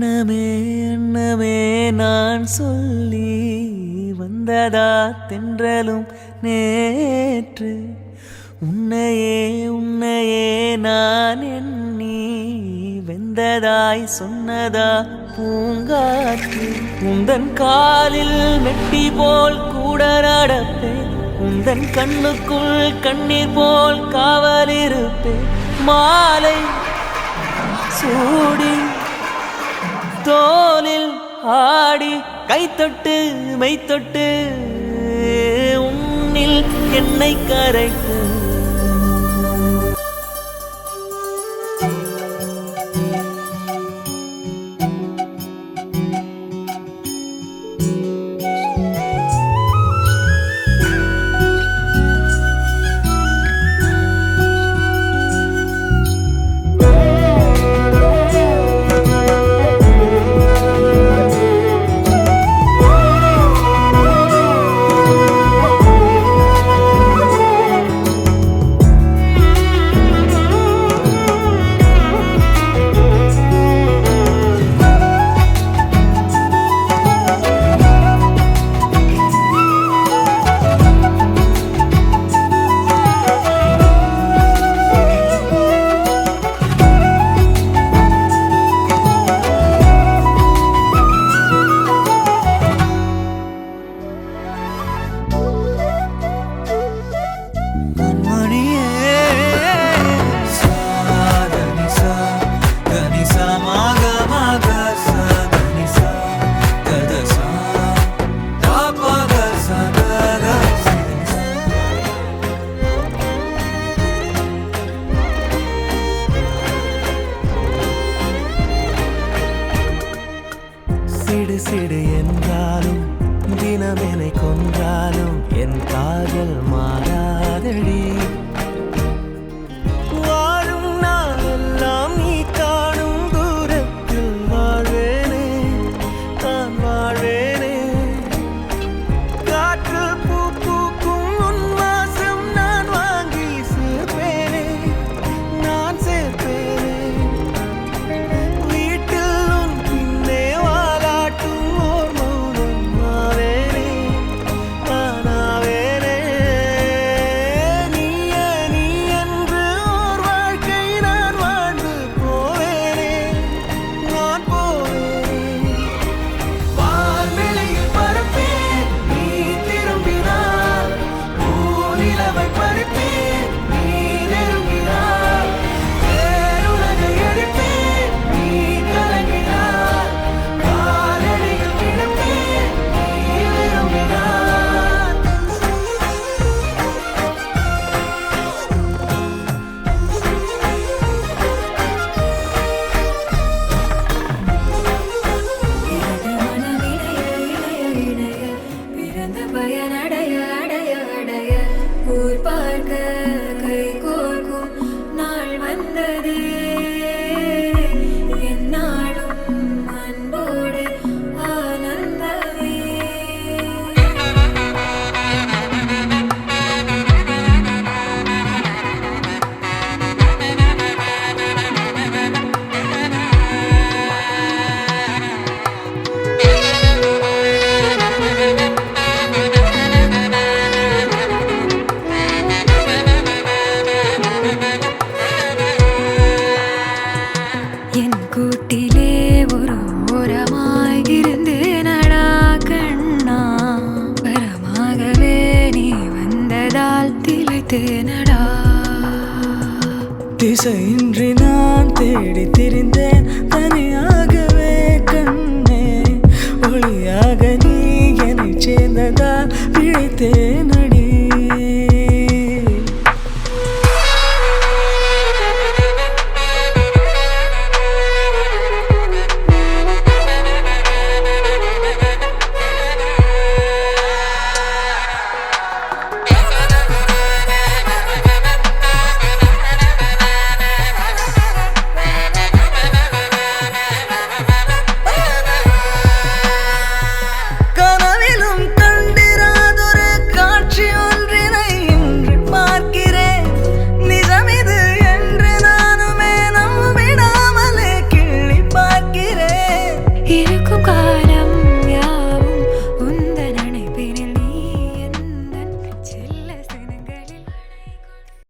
அன்னமே அன்னமே நான் சொல்லி வந்ததா தென்றலும் நேற்று உன்னையே உன்னையே நான் எண்ணி வெந்ததாய் சொன்னதா பூங்காற்று உந்தன் காலில் மெட்டி போல் கூட நடப்பேன் உந்தன் கண்ணுக்குள் கண்ணீர் போல் காவலிருப்பேன் மாலை சூடி தோலில் ஆடி கைத்தொட்டு மெய்த்தொட்டு உன்னில் என்னை கரைத்து சிடு சிடு என்றாலும் தினமெனை கொன்றாலும் என் காதல் மாறாதடி வாழும் நாளெல்லாம் நீ காணும் தூரத்தில் வாழ்வேனே நான் வாழ்வேனே காற்று பூ பூக்கும் உன் வாசம் நான் வாங்கி சேர்ப்பேனே நான் சேர்ப்பேனே திசையின்றி நான் தேடி திரிந்தேன் தனியாகவே கண்ணே ஒளியாக நீ என்னை சேர்ந்ததால் பிழைத்தேன் அடி இருக்கும் காலம்